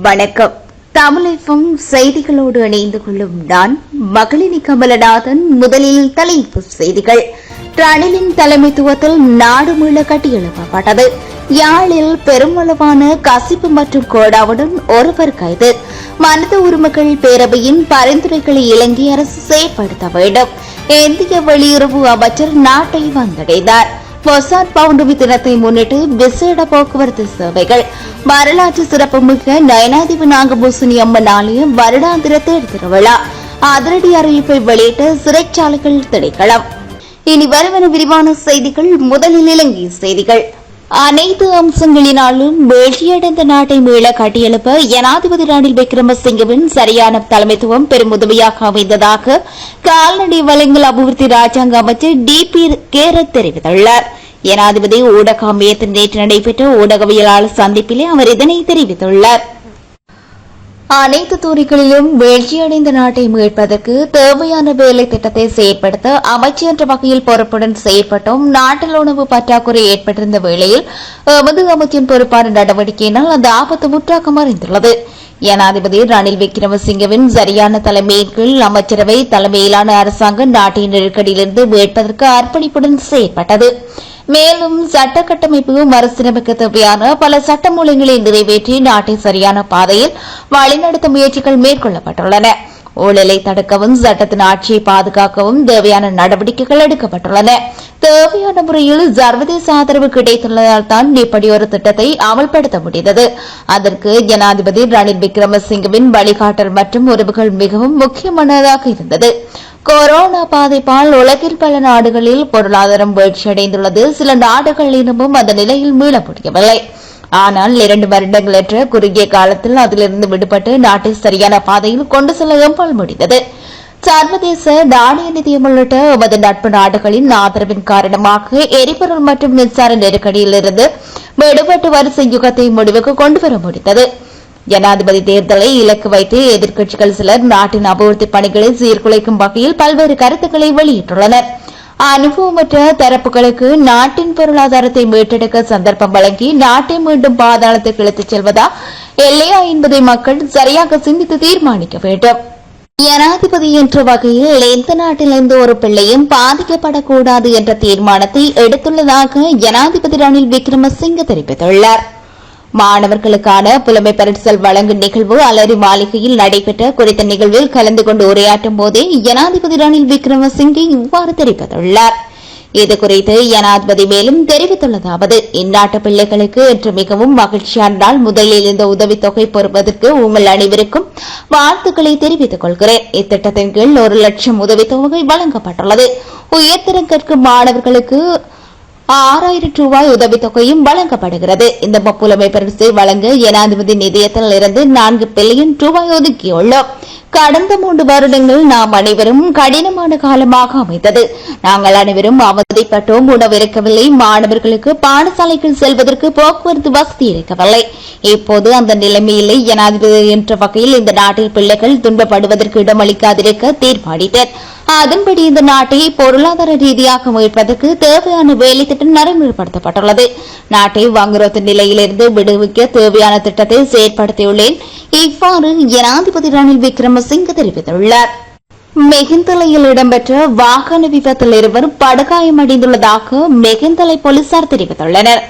வணக்கம். தமிழகம் செய்திகளோடு இணைந்து கொள்ளும் நான் மகளினி கமலநாதன். முதலில் தலைப்புச் செய்திகள். ரணிலின் தலைமைத்துவத்தில் நாடு மீள கட்டியெழுப்பப்பட்டது. யாழில் பெருமளவான கசிப்பு மற்றும் கோடாவுடன் ஒருவர் கைது. மனித உரிமைகள் பேரவையின் பரிந்துரைகளை இலங்கை அரசு செயற்படுத்த வேண்டும். இந்திய வெளியுறவு அமைச்சர் நாட்டை வந்தடைந்தார். பொசாட் பௌர்ணமி தினத்தை முன்னிட்டு விசேட போக்குவரத்து சேவைகள். வரலாற்று சிறப்புமிக்க நயனாதிப நாகபூசணி அம்மன் ஆலயம் வருடாந்திர தேர் திருவிழா. அதிரடி அறிவிப்பை வெளியிட்ட சிறைச்சாலைகள் திணைக்களம். இனி வருவன விரிவான செய்திகள். முதலில் இலங்கை செய்திகள். அனைத்து அம்சங்களினாலும் வீழ்ச்சியடைந்த நாட்டை மீள கட்டியெழுப்ப ஜனாதிபதி ரணில் விக்ரமசிங்கவின் சரியான தலைமைத்துவம் பெரும் உதவியாக அமைந்ததாக கால்நடை வளங்கள் அபிவிருத்தி ராஜாங்க அமைச்சர் DP கேரத் தெரிவித்துள்ளார். ஜனாதிபதி ஊடக அமையத்தில் நேற்று நடைபெற்ற ஊடகவியலாளர் சந்திப்பிலே அவர் இதனை தெரிவித்துள்ளார். அனைத்து துறைகளிலும் வீழ்ச்சியடைந்த நாட்டை மீட்பதற்கு தேவையான வேலை திட்டத்தை செயற்படுத்த அமைச்சர் என்ற வகையில் பொறுப்புடன் செயற்பட்டோம். நாட்டில் உணவு பற்றாக்குறை ஏற்பட்டிருந்த வேளையில் எமது அமைச்சின் பொறுப்பான நடவடிக்கையினால் அந்த ஆபத்து முற்றாக மறைந்துள்ளது. ஜனாதிபதி ரணில் விக்ரமசிங்கவின் சரியான தலைமையின் கீழ் அமைச்சரவை தலைமையிலான அரசாங்கம் நாட்டின் நெருக்கடியிலிருந்து மீட்பதற்கு அர்ப்பணிப்புடன் செயற்பட்டது. மேலும் சட்ட கட்டமைப்பு மறுசீரமைக்க தேவையான பல சட்டமூலங்களை நிறைவேற்றி நாட்டை சரியான பாதையில் வழிநடத்த முயற்சிகள் மேற்கொள்ளப்பட்டுள்ளன. ஊழலை தடுக்கவும் சட்டத்தின் ஆட்சியை பாதுகாக்கவும் தேவையான நடவடிக்கைகள் எடுக்கப்பட்டுள்ளன. தேவையான முறையில் சர்வதேச ஆதரவு கிடைத்துள்ளதால் தான் இப்படி ஒரு திட்டத்தை அமல்படுத்த முடிந்தது. அதற்கு ஜனாதிபதி ரணில் விக்ரமசிங்கவின் வழிகாட்டல் மற்றும் உறவுகள் மிகவும் முக்கியமானதாக இருந்தது. கொரோனா பாதிப்பால் உலகில் பல நாடுகளில் பொருளாதாரம் வீழ்ச்சியடைந்துள்ளது. சில நாடுகள் இன்னமும் அந்த நிலையில் மீள முடியவில்லை. ஆனால் 2 வருடங்களற்ற குறுகிய காலத்தில் அதிலிருந்து விடுபட்டு நாட்டை சரியான பாதையில் கொண்டு செல்ல எம்மால் முடிந்தது. சர்வதேச நாணய நிதியம் உள்ளிட்ட எமது நட்பு நாடுகளின் ஆதரவின் காரணமாக எரிபொருள் மற்றும் மின்சார நெருக்கடியிலிருந்து விடுபட்டு வரிசை யுகத்தை முடிவுக்கு கொண்டுவர முடிந்தது. ஜனாதிபதி தேர்தலை இலக்கு வைத்து எதிர்க்கட்சிகள் சிலர் நாட்டின் அபிவிருத்தி பணிகளை சீர்குலைக்கும் வகையில் பல்வேறு கருத்துக்களை வெளியிட்டுள்ளனர். அனுபவமற்ற தரப்புகளுக்கு நாட்டின் பொருளாதாரத்தை மீட்டெடுக்க சந்தர்ப்பம் வழங்கி நாட்டை மீண்டும் பாதாளத்துக்கு இழுத்துச் செல்வதா இல்லையா என்பதை மக்கள் சரியாக சிந்தித்து தீர்மானிக்க வேண்டும். ஜனாதிபதி என்ற வகையில் எந்த நாட்டில் எந்த ஒரு பிள்ளையும் பாதிக்கப்படக்கூடாது என்ற தீர்மானத்தை எடுத்துள்ளதாக ஜனாதிபதி ரணில் விக்ரமசிங்க தெரிவித்துள்ளார். மாணவர்களுக்கான புலமை பரிசல் வழங்கும் நிகழ்வு அலரி மாளிகையில் நடைபெற்ற குறித்த நிகழ்வில் கலந்து கொண்டு உரையாற்றும் போதே ஜனாதிபதி ரணில் விக்ரமசிங்கே இவ்வாறு தெரிவித்துள்ளார். இதுகுறித்து ஜனாதிபதி மேலும் தெரிவித்துள்ளதாவது: இந்நாட்டு பிள்ளைகளுக்கு இன்று மிகவும் மகிழ்ச்சியான நாள். முதலில் இந்த உதவித்தொகை பெறுவதற்கு உங்கள் அனைவருக்கும் வாழ்த்துக்களை தெரிவித்துக் கொள்கிறேன். இத்திட்டத்தின் கீழ் 1 லட்சம் உதவித்தொகை வழங்கப்பட்டுள்ளது. உயர்தரம் கற்கும் மாணவர்களுக்கு 6000 ரூபாய் உதவித்தொகையும் வழங்கப்படுகிறது. இந்த புலமை பரிசை வழங்க ஜனாதிபதி நிதியத்தில் இருந்து 4 பில்லியன் ரூபாய் ஒதுக்கியுள்ளோம். கடந்த 3 வருடங்கள் நாம் அனைவரும் கடினமான காலமாக அமைந்தது. நாங்கள் அனைவரும் அவதிப்பட்டோம். உணவு இருக்கவில்லை. மாணவர்களுக்கு பாடசாலைகள் செல்வதற்கு போக்குவரத்து வசதி இருக்கவில்லை. இப்போது அந்த நிலைமையில்லை. ஜனாதிபதி என்ற வகையில் இந்த நாட்டில் பிள்ளைகள் துன்பப்படுவதற்கு இடமளிக்காதிருக்க தீர்மானித்தார். அதன்படி இந்த நாட்டை பொருளாதார ரீதியாக மீட்பதற்கு தேவையான வேலை திட்டம் நடைமுறைப்படுத்தப்பட்டுள்ளது. நாட்டை வங்குரோத்து நிலையிலிருந்து விடுவிக்க தேவையான திட்டத்தை செயற்படுத்தியுள்ளேன். இவ்வாறு ஜனாதிபதி ரணில் விக்ரமசிங்க தெரிவித்துள்ளார். மெகிந்தலையில் இடம்பெற்ற வாகன விபத்தில் 2 படுகாயமடைந்துள்ளதாக மெகிந்தலை போலீசார் தெரிவித்துள்ளனர்.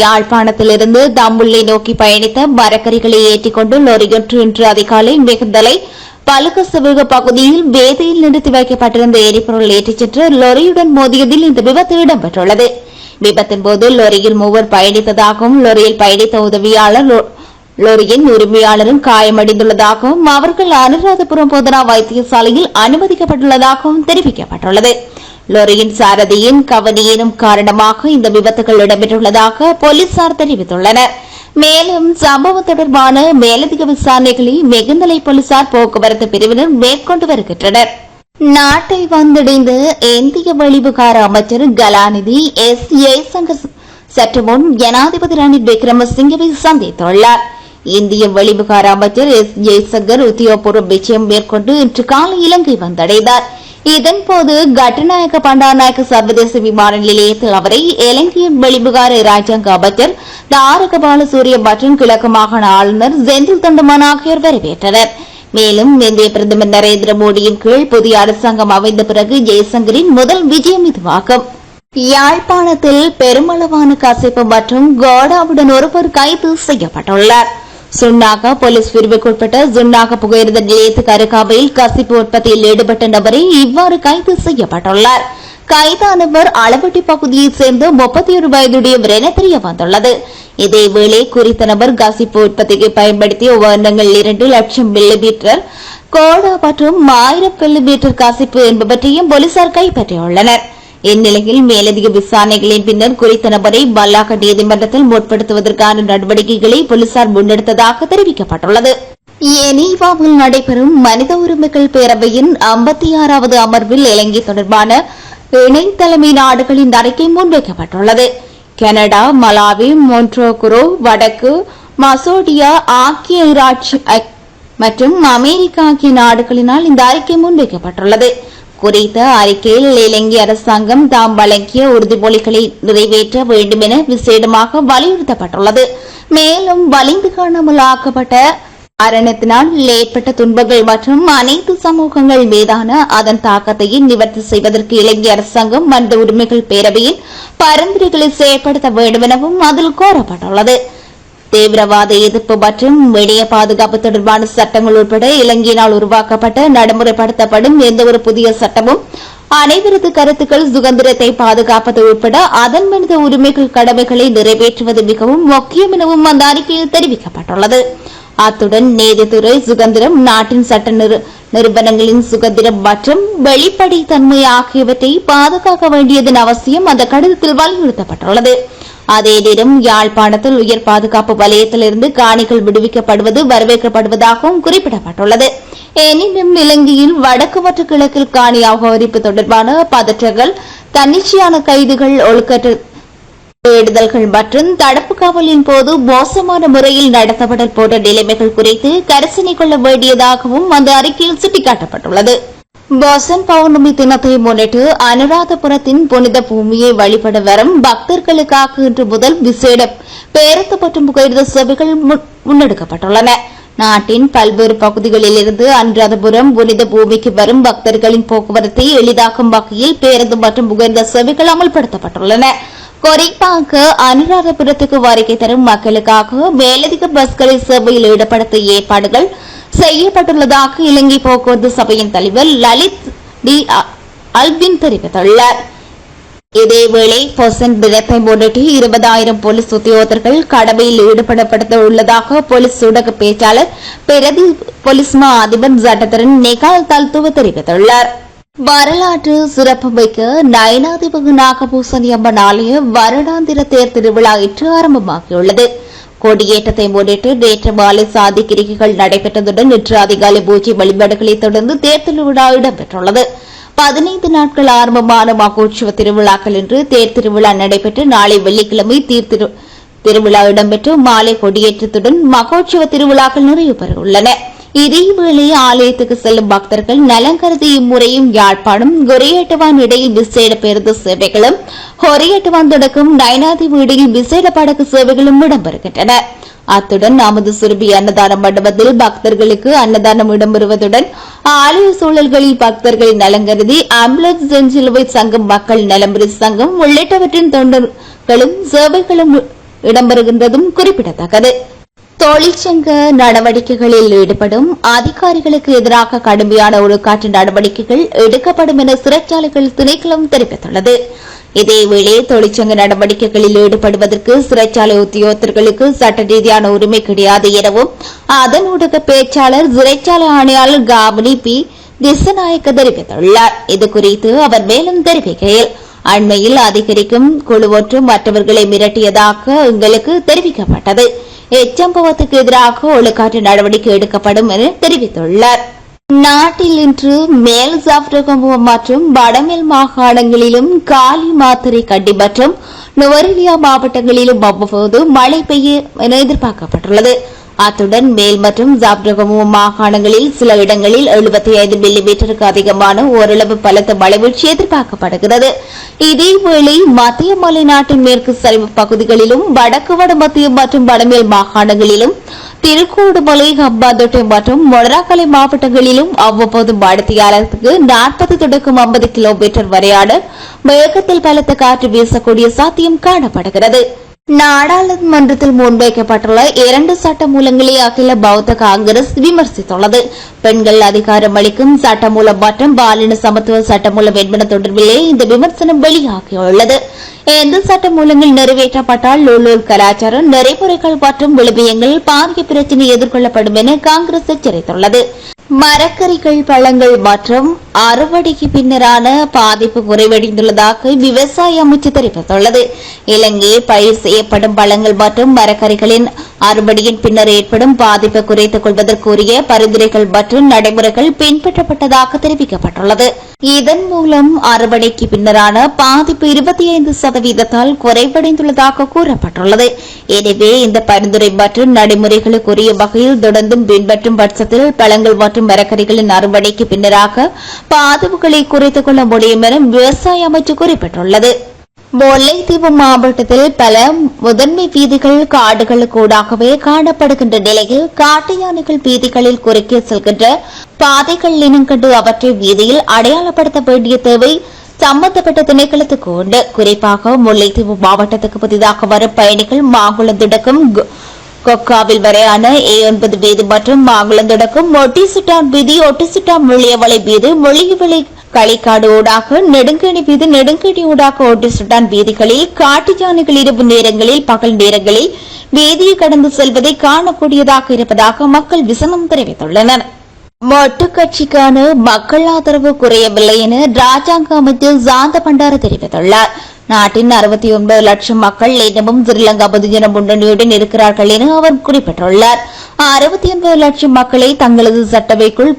யாழ்ப்பாணத்திலிருந்து தம்புள்ளை நோக்கி பயணித்த மரக்கறிகளை ஏற்றிக்கொண்டு லொரியொன்று இன்று அதிகாலை மெகிந்தலை பலுகசவிக பகுதியில் வேதையில் நிறுத்தி வைக்கப்பட்டிருந்த எரிபொருள் ஏற்றிச் சென்று லொரியுடன் மோதியதில் இந்த விபத்து இடம்பெற்றுள்ளது. விபத்தின் போது லொரியில் 3 பயணித்ததாகவும் லொரியில் பயணித்த உதவியாளர் லொரியின் உரிமையாளரும் காயமடைந்துள்ளதாகவும் அவர்கள் அனுராதபுரம் போதனா வைத்தியசாலையில் அனுமதிக்கப்பட்டுள்ளதாகவும் தெரிவிக்கப்பட்டுள்ளது. லொரியின் சாரதியின் கவனியினும் காரணமாக இந்த விபத்துகள் இடம்பெற்றுள்ளதாக போலீசார் தெரிவித்துள்ளனர். மேலும் சம்பவம் தொடர்பான மேலதிக விசாரணைகளை மெகுந்தலை போலீசார் போக்குவரத்து பிரிவினர் மேற்கொண்டு வருகின்றனர். நாட்டை வந்தடைந்த இந்திய வெளிவிகார அமைச்சர் கலாநிதி S. ஜெய்சங்கர் சற்று முன் ஜனாதிபதி ரணில் விக்ரமசிங்கவை சந்தித்துள்ளார். இந்திய வெளிவிகார அமைச்சர் S. ஜெய்சங்கர் உத்தியோகபூர்வ விஜயம் மேற்கொண்டு இன்று காலை இலங்கை வந்தடைந்தார். இதன்போது கட்டுநாயக்க பண்டாநாயக்க சர்வதேச விமான நிலையத்தில் அவரை இலங்கையின் வெளிவிகார ராஜாங்க அமைச்சர் தாரக பாலசூரிய மற்றும் கிழக்கு மாகாண ஆளுநர் செந்தில் தொண்டமான் ஆகியோர் வரவேற்றனர். மேலும் இந்திய பிரதமர் நரேந்திர மோடியின் கீழ் புதிய அரசாங்கம் அமைந்த பிறகு ஜெய்சங்கரின் முதல் விஜயம் இதுவாகும். யாழ்ப்பாணத்தில் பெருமளவான கசிப்பு மற்றும் கோடாவுடன் ஒருவர் கைது செய்யப்பட்டுள்ளார். சுன்னாக போலீஸ் பிரிவுக்குட்பட்ட சுன்னாக புகையிரத நிலையத்துக்கு அருகாமையில் கசிப்பு உற்பத்தியில் ஈடுபட்ட நபரை இவ்வாறு கைது செய்யப்பட்டுள்ளார். கைதானவர் அளவட்டி பகுதியைச் சேர்ந்த 31 வயதுடையவர் என தெரிய வந்துள்ளது. இதேவேளை குறித்த நபர் கசிப்பு உற்பத்திக்கு பயன்படுத்திய உபகரணங்கள் 2 லட்சம் மில்லிமீட்டர் கோடா மற்றும் 1000 மில்லிமீட்டர் கசிப்பு என்பவற்றையும் போலீசார் கைப்பற்றியுள்ளனர். இந்நிலையில் மேலதிக விசாரணைகளின் பின்னர் குறித்த நபரை பல்லாக்க நீதிமன்றத்தில் முற்படுத்துவதற்கான நடவடிக்கைகளை போலீசார் முன்னெடுத்ததாக தெரிவிக்கப்பட்டுள்ளது. ஜெனீவாவில் நடைபெறும் மனித உரிமைகள் பேரவையின் 56வது அமர்வில் இலங்கை தொடர்பான இணை தலைமை நாடுகளின் அறிக்கை முன்வைக்கப்பட்டுள்ளது. கனடா, மலாவி, மொன்ட்ரோகுரோ, வடக்கு மசோடியா ஆகிய இராட்சி மற்றும் அமெரிக்கா ஆகிய நாடுகளினால் இந்த அறிக்கை முன்வைக்கப்பட்டுள்ளது. குறித்த அறிக்கையில் இலங்கை அரசாங்கம் தாம் வழங்கிய உறுதிமொழிகளை நிறைவேற்ற வேண்டும் என விசேடமாக வலியுறுத்தப்பட்டுள்ளது. மேலும் வலிந்து காணாமல் ஆக்கப்பட்ட மரணத்தினால் ஏற்பட்ட துன்பங்கள் மற்றும் அனைத்து சமூகங்கள் மீதான அதன் தாக்கத்தை நிவர்த்தி செய்வதற்கு இலங்கை அரசாங்கம் மனித உரிமைகள் பேரவையின் பரிந்துரைகளை செயல்படுத்த வேண்டும் எனவும் அதில் கோரப்பட்டுள்ளது. தீவிரவாத எதிர்ப்பு மற்றும் இணைய பாதுகாப்பு தொடர்பான சட்டங்கள் உட்பட இலங்கையினால் உருவாக்கப்பட்ட நடைமுறைப்படுத்தப்படும் எந்தவொரு புதிய சட்டமும் அனைவரது கருத்துக்கள் சுதந்திரத்தை பாதுகாப்பது உட்பட அதன் மனித உரிமைகள் கடமைகளை நிறைவேற்றுவது மிகவும் முக்கியம் எனவும் அந்த அறிக்கையில் தெரிவிக்கப்பட்டுள்ளது. அத்துடன் நீதித்துறை சுதந்திரம், நாட்டின் சட்ட நிறுவனங்களின் சுதந்திரம் மற்றும் வெளிப்படைத்தன்மை ஆகியவற்றை பாதுகாக்க வேண்டியதன் அவசியம் அந்த கடிதத்தில் வலியுறுத்தப்பட்டுள்ளது. அதே நேரம் யாழ்ப்பாணத்தில் உயர் பாதுகாப்பு வலயத்திலிருந்து காணிகள் விடுவிக்கப்படுவது வரவேற்கப்படுவதாகவும் குறிப்பிடப்பட்டுள்ளது. எனினும் இலங்கையில் வடக்கு மற்றும் கிழக்கில் காணி அபகரிப்பு தொடர்பான பதற்றங்கள், தன்னிச்சையான கைதுகள், ஒழுக்கற்ற தேடுதல்கள் மற்றும் தடுப்பு காவலின் போது மோசமான முறையில் நடத்தப்படல் போன்ற நிலைமைகள் குறித்து கரிசனை கொள்ள வேண்டியதாகவும் அந்த அறிக்கையில் சுட்டிக்காட்டப்பட்டுள்ளது. வசந்த் பௌர்ணமி தினத்தை முன்னிட்டு அனுராதபுரத்தின் புனித பூமியை வழிபட வரும் பக்தர்களுக்காக இன்று முதல் விசேட பேருந்து மற்றும் புகையிரத சேவைகள் முன்னெடுக்கப்பட்டுள்ளன. நாட்டின் பல்வேறு பகுதிகளிலிருந்து அனுராதபுரம் புனித பூமிக்கு வரும் பக்தர்களின் போக்குவரத்தை எளிதாக்கும் வகையில் பேருந்து மற்றும் புகையிரத சேவைகள் அமல்படுத்தப்பட்டுள்ளன. குறிப்பாக அனுராதபுரத்துக்கு வருகை தரும் மக்களுக்காக மேலதிக பஸ்களை சேவையில் ஈடுபடுத்த ஏற்பாடுகள் செய்யப்பட்டுள்ளதாக இலங்கை போக்குவரத்து சபையின் தலைவர் லலித் டி அல்பின் தெரிவித்துள்ளார். இதேவேளை பொசன் தினத்தை முன்னிட்டு 20,000 போலீஸ் உத்தியோகத்தர்கள் கடமையில் ஈடுபடுத்த உள்ளதாக போலீஸ் ஊடக பேச்சாளர் பிரதி போலீஸ் மா அதிபர் சட்டத்தரன் நிகால் தல்துவ தெரிவித்துள்ளார். வரலாற்று சிறப்புமிக்க நயனாதிபதி நாகபூசணி அம்மன் ஆலய வருடாந்திர தேர் திருவிழா இன்று ஆரம்பமாகியுள்ளது. கொடியேற்றத்தை முன்னிட்டு நேற்று மாலை சாதி கிரிகைகள் நடைபெற்றதுடன் இன்று அதிகாலை பூஜை வழிபாடுகளை தொடர்ந்து தேர் திருவிழா இடம்பெற்றுள்ளது. 15 நாட்கள் ஆரம்பமான மகோற்சவ திருவிழாக்கள் இன்று தேர் திருவிழா நடைபெற்று நாளை வெள்ளிக்கிழமை திருவிழா இடம்பெற்று மாலை கொடியேற்றத்துடன் மகோற்சவ திருவிழாக்கள் நிறைவு பெறவுள்ளன. இதேவேளை ஆலயத்துக்கு செல்லும் பக்தர்கள் நலன் கருதி இம்முறையும் யாழ்ப்பாணம் கொரியேட்டுவான் இடையில் விசேட பேருந்து சேவைகளும், கொரியேட்டுவான் தொடக்கம் நயனாதீவு இடையில் விசேட படகு சேவைகளும் இடம்பெறுகின்றன. அத்துடன் நமது சுரபி அன்னதான மண்டபத்தில் பக்தர்களுக்கு அன்னதானம் இடம்பெறுவதுடன் ஆலய சூழல்களில் பக்தர்களின் நலன் கருதி ஆம்புலன்ஸ் செஞ்சிலுவை சங்கம், மக்கள் நலம்புரி சங்கம் உள்ளிட்டவற்றின் தொண்டர்களும் சேவைகளும் இடம்பெறுகின்றதும் குறிப்பிடத்தக்கது. தொழிற்சங்க நடவடிக்கைகளில் ஈடுபடும் அதிகாரிகளுக்கு எதிராக கடுமையான ஒழுக்காற்று நடவடிக்கைகள் எடுக்கப்படும் என சிறைச்சாலைகள் திணைக்களம் தெரிவித்துள்ளது. இதேவேளை தொழிற்சங்க நடவடிக்கைகளில் ஈடுபடுவதற்கு சிறைச்சாலை உத்தியோகத்தர்களுக்கு சட்ட ரீதியான உரிமை கிடையாது எனவும் அதன் ஊடக பேச்சாளர் சிறைச்சாலை ஆணையாளர் காவலி பி திசநாயக்க தெரிவித்துள்ளார். இதுகுறித்து அவர் மேலும் தெரிவிக்கையில், அண்மையில் அதிகரிக்கும் குழு ஒன்று மற்றவர்களை மிரட்டியதாக எங்களுக்கு தெரிவிக்கப்பட்டது. இச்சம்பவத்துக்கு எதிராக ஒழுக்காற்று நடவடிக்கை எடுக்கப்படும் என தெரிவித்துள்ளார். நாட்டில் இன்று மேல் ஜாப்ரகமுவ மற்றும் வடமேல் மாகாணங்களிலும் காலி, மாத்தறை, கண்டி மற்றும் நுவரெலியா மாவட்டங்களிலும் அவ்வப்போது மழை பெய்யும் என எதிர்பார்க்கப்பட்டுள்ளது. அத்துடன் மேல் மற்றும் ஜாப்ரகமு மாகாணங்களில் சில இடங்களில் 75 மில்லிமீட்டருக்கு அதிகமான ஓரளவு பலத்த மழைவீழ்ச்சி எதிர்பார்க்கப்படுகிறது. இதேவேளை மத்திய மலைநாட்டின் மேற்கு சரிவு பகுதிகளிலும் வடக்கு வடமத்திய மற்றும் வடமேல் மாகாணங்களிலும் திருகோடுமலை, ஹம்பாந்தோட்டை மற்றும் மொனராகலை மாவட்டங்களிலும் அவ்வப்போது மணித்தியாலத்துக்கு 40 தொடக்கம் 50 கிலோமீட்டர் வரையான வேகத்தில் பலத்த காற்று வீசக்கூடிய சாத்தியம் காணப்படுகிறது. நாடாளுமன்றத்தில் முன்வைக்கப்பட்டுள்ள 2 சட்டமூலங்களை அகில பௌத்த காங்கிரஸ் விமர்சித்துள்ளது. பெண்கள் அதிகாரம் அளிக்கும் சட்டமூலம் மற்றும் பாலின சமத்துவ சட்டமூலம் என்பன தொடர்பிலே இந்த விமர்சனம் வெளியாகியுள்ளது. இந்த சட்டமூலங்கள் நிறைவேற்றப்பட்டால் உள்ளூர் கலாச்சாரம், நெறிமுறைகள் மற்றும் விழுமியங்கள் பாரிய பிரச்சினை எதிர்கொள்ளப்படும் என காங்கிரஸ் எச்சரித்துள்ளது. மரக்கறிகள், பழங்கள் மற்றும் அறுவடைக்கு பின்னரான பாதிப்பு குறைவடைந்துள்ளதாக விவசாய அமைச்சு தெரிவித்துள்ளது. இலங்கையில் பயிர் செய்யப்படும் பழங்கள் மற்றும் மரக்கறிகளின் அறுவடையின் பின்னர் ஏற்படும் பாதிப்பை குறைத்துக் கொள்வதற்குரிய பரிந்துரைகள் மற்றும் நடைமுறைகள் பின்பற்றப்பட்டதாக தெரிவிக்கப்பட்டுள்ளது. இதன் மூலம் அறுவடைக்கு பின்னரான பாதிப்பு 25% குறைவடைந்துள்ளதாக கூறப்பட்டுள்ளது. எனவே இந்த பரிந்துரை மற்றும் நடைமுறைகளுக்குரிய வகையில் தொடர்ந்தும் பின்பற்றும் பட்சத்தில் பழங்கள் மற்றும் மரக்கறிகளின் அறுவடைக்கு பின்னராக பாதிப்புகளை குறைத்துக் கொள்ள முடியும் என விவசாய அமைச்சு குறிப்பிட்டுள்ளது. முல்லைத்தீவு மாவட்டத்தில் பல முதன்மை வீதிகள் காடுகளுக்கூடாகவே காணப்படுகின்ற நிலையில் காட்டு யானைகள் வீதிகளில் குறுக்கே செல்கின்ற பாதைகள் இனங்கண்டு அவற்றை வீதியில் அடையாளப்படுத்த வேண்டிய தேவை சம்பந்தப்பட்ட திணைக்களத்துக்கு உண்டு. குறிப்பாக முல்லைத்தீவு மாவட்டத்துக்கு புதிதாக வரும் பயணிகள் மாங்குளம் தொடக்கம் கொக்காவில் வரையான A9 வீதி மற்றும் மாங்குளம் தொடக்கம் ஒட்டிசுட்டான் வீதி, ஒட்டிசுட்டான் முள்ளியவளை வீதி, முள்ளியவளை களிக்காடு ஊடாக நெடுங்கணி வீதி, நெடுங்கணி ஊடாக ஒட்டிசுட்டான் வீதிகளில் காட்டு யானைகள் இரவு நேரங்களில், பகல் நேரங்களில் வீதியை கடந்து செல்வதை காணக்கூடியதாக இருப்பதாக மக்கள் விசனம் தெரிவித்துள்ளனர். மொட்டு கட்சிக்கான மக்கள் ஆதரவு குறையவில்லை என ராஜாங்க அமைச்சர் சாந்த பண்டார தெரிவித்துள்ளார். நாட்டின் 69 லட்சம் மக்கள் இன்னமும் ஸ்ரீலங்கா பொதுஜன முன்னணியுடன் இருக்கிறார்கள் என அவர் குறிப்பிட்டுள்ளார். 69 லட்சம் மக்களை தங்களது சட்டவைக்குள்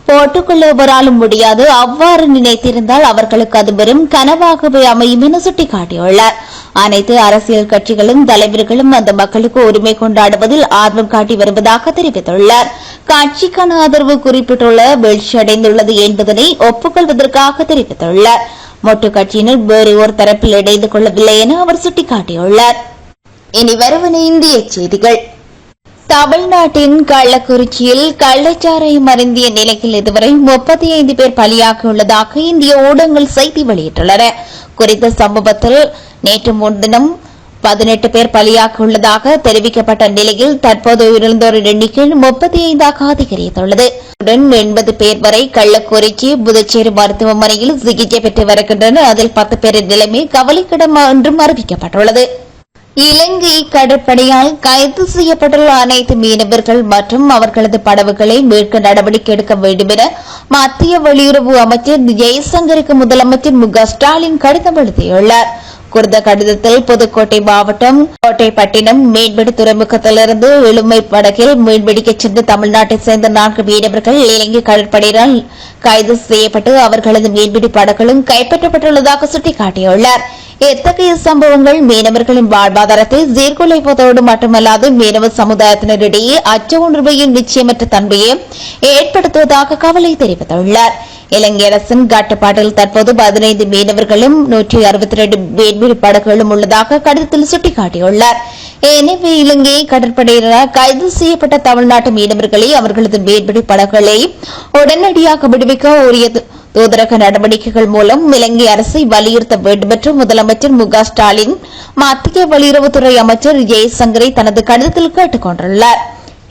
போட்டுக் கொள்ள எவராலும் முடியாது. அவ்வாறு நினைத்திருந்தால் அவர்களுக்கு அது வெறும் கனவாகவே அமையும் என சுட்டிக்காட்டியுள்ளார். அனைத்து அரசியல் கட்சிகளும் தலைவர்களும் அந்த மக்களுக்கு உரிமை கொண்டாடுவதில் ஆர்வம் காட்டி வருவதாக தெரிவித்துள்ளார். கட்சிக்கான ஆதரவு குறிப்பிட்டுள்ள வீழ்ச்சியடைந்துள்ளது என்பதனை ஒப்புக்கொள்வதற்காக தெரிவித்துள்ளார். மொட்டு கட்சியினர் வேறு ஒரு தரப்பில் இணைந்து கொள்ளவில்லை என அவர் சுட்டிக்காட்டியுள்ளார். இனி வருவன இந்திய செய்திகள். தமிழ்நாட்டின் கள்ளக்குறிச்சியில் கள்ளச்சாராயம் அருந்திய நிலையில் இதுவரை 35 பேர் பலியாகியுள்ளதாக இந்திய ஊடகங்கள் செய்தி வெளியிட்டுள்ளன. குறித்த சம்பவத்தில் நேற்று முன்தினம் 18 பேர் பலியாகியுள்ளதாக தெரிவிக்கப்பட்ட நிலையில் தற்போது உயிரிழந்தோரின் எண்ணிக்கை 35 அதிகரித்துள்ளது. 80 பேர் வரை கள்ளக்குறிச்சி புதுச்சேரி மருத்துவமனையில் சிகிச்சை பெற்று வருகின்றனர். அதில் 10 பேரின் நிலைமை கவலைக்கிடம் என்றும் அறிவிக்கப்பட்டுள்ளது. இலங்கை கடற்படையால் கைது செய்யப்பட்டுள்ள அனைத்து மீனவர்கள் மற்றும் அவர்களது படகுகளை மீட்க நடவடிக்கை எடுக்க வேண்டும் என மத்திய வெளியுறவு அமைச்சர் ஜெய்சங்கருக்கு முதலமைச்சர் மு க ஸ்டாலின் கடிதம் எழுதியுள்ளார். குறித்த கடிதத்தில் புதுக்கோட்டை மாவட்டம் கோட்டைப்பட்டினம் மீன்பிடி துறைமுகத்திலிருந்து இழுமை படகில் மீன்பிடிக்கச் சென்று தமிழ்நாட்டைச் சேர்ந்த 4 மீனவர்கள் இலங்கை கடற்படையினால் கைது செய்யப்பட்டு அவர்களது மீன்பிடி படகுகளும் கைப்பற்றப்பட்டுள்ளதாக சுட்டிக்காட்டியுள்ளார். இத்தகைய சம்பவங்கள் மீனவர்களின் வாழ்வாதாரத்தை சீர்குலைப்பதோடு மட்டுமல்லாது மீனவ சமுதாயத்தினரிடையே அச்ச உணர்வையும் நிச்சயமற்ற தன்மையை ஏற்படுத்துவதாக கவலை தெரிவித்துள்ளார். இலங்கை அரசின் கட்டுப்பாட்டில் தற்போது 15 மீனவர்களும் 162 மீன்பிடி படகுகளும் உள்ளதாக கடிதத்தில் சுட்டிக்காட்டியுள்ளார். எனவே இலங்கை கடற்படையினரால் கைது செய்யப்பட்ட தமிழ்நாட்டு மீனவர்களை அவர்களது மீன்பிடி படகுகளை உடனடியாக விடுவிக்க உரிய தூதரக நடவடிக்கைகள் மூலம் இலங்கை அரசை வலியுறுத்த வேண்டும் என்று முதலமைச்சர் மு க ஸ்டாலின் மத்திய வெளியுறவுத்துறை அமைச்சர் ஜெய்சங்கரை தனது கடிதத்தில் கேட்டுக் கொண்டுள்ளார்.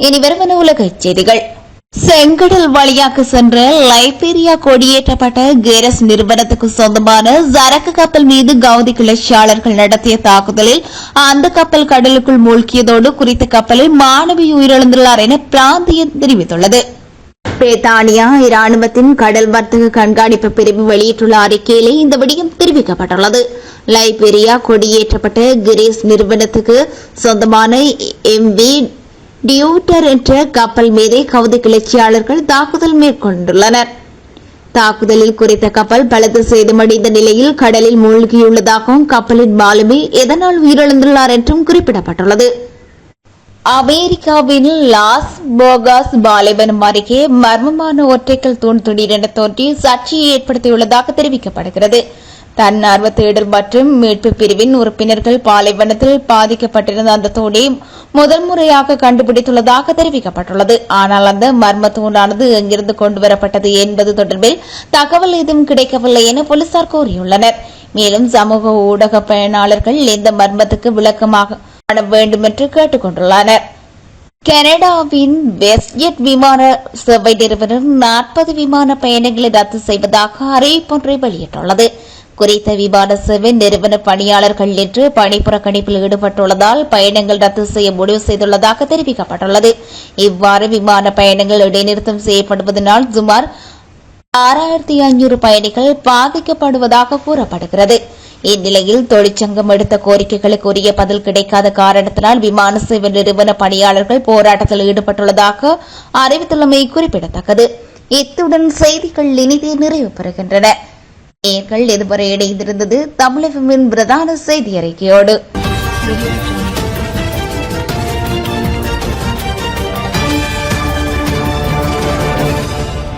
இனி வருவன உலக செய்திகள். செங்கடல் வழியாக சென்ற லைபீரியா கொடியேற்றப்பட்ட கேரஸ் நிறுவனத்துக்கு சொந்தமான சரக்கு கப்பல் மீது கவுதி கிளர்ச்சியாளர்கள் நடத்திய தாக்குதலில் அந்த கப்பல் கடலுக்குள் மூழ்கியதோடு குறித்த கப்பலில் மாணவி உயிரிழந்துள்ளார் என பிராந்தியம் தெரிவித்துள்ளது. பிரித்தானியா இராணுவத்தின் கடல் வர்த்தக கண்காணிப்பு பிரிவு வெளியிட்டுள்ள அறிக்கையிலே இந்த விடயம் தெரிவிக்கப்பட்டுள்ளது. லைபீரியா கொடியேற்றப்பட்ட கிரேஸ் நிறுவனத்துக்கு சொந்தமான MV டியூட்டர் என்ற கப்பல் மீதே கவுதி கிளர்ச்சியாளர்கள் தாக்குதல் மேற்கொண்டுள்ளனர். தாக்குதலில் குறித்த கப்பல் பலத்து சேதமடைந்த நிலையில் கடலில் மூழ்கியுள்ளதாகவும் கப்பலின் மாலுமி எதனால் உயிரிழந்துள்ளார் என்றும் குறிப்பிடப்பட்டுள்ளது. அமெரிக்காவின் லாஸ் வேகாஸ் பாலைவனம் அருகே மர்மமான ஒற்றைக்கல் தூண் திடீரென தோன்றி சர்ச்சையை ஏற்படுத்தியுள்ளதாக தெரிவிக்கப்படுகிறது. தன்னார்வ தேடல் மற்றும் மீட்பு பிரிவின் உறுப்பினர்கள் பாலைவனத்தில் பாதிக்கப்பட்டிருந்த அந்த தூணை முதல் முறையாக கண்டுபிடித்துள்ளதாக தெரிவிக்கப்பட்டுள்ளது. ஆனால் அந்த மர்ம தூணானது எங்கிருந்து கொண்டுவரப்பட்டது என்பது தொடர்பில் தகவல் எதுவும் கிடைக்கவில்லை என போலீசார் கூறியுள்ளனர். மேலும் சமூக ஊடக பயனாளர்கள் இந்த மர்மத்துக்கு விளக்கமாக காண வேண்டும் என்று கேட்டுக் கொண்டுள்ளனர். கனடாவின் வெஸ்ட்ஜெட் விமான சேவை நிறுவனம் 40 விமான பயணங்களை ரத்து செய்வதாக அறிவிப்பொன்றை வெளியிட்டுள்ளது. குறித்த விமான சேவை நிறுவன பணியாளர்கள் இன்று பணி புறக்கணிப்பில் ஈடுபட்டுள்ளதால் பயணங்கள் ரத்து செய்ய முடிவு செய்துள்ளதாக தெரிவிக்கப்பட்டுள்ளது. இவ்வாறு விமான பயணங்கள் இடைநிறுத்தம் செய்யப்படுவதனால் சுமார் 6500 பயணிகள் பாதிக்கப்படுவதாக கூறப்படுகிறது. இந்நிலையில் தொழிற்சங்கம் எடுத்த கோரிக்கைகளுக்கு உரிய பதில் கிடைக்காத காரணத்தினால் விமான சேவை நிறுவன பணியாளர்கள் போராட்டத்தில் ஈடுபட்டுள்ளதாக அறிவித்துள்ளமை குறிப்பிடத்தக்கது. இத்துடன் செய்திகள் இனிதே நிறைவு பெறுகின்றன. நேயர்கள் இதுவரை இணைந்திருந்தது தமிழகமின் பிரதான செய்தி அறிக்கையோடு.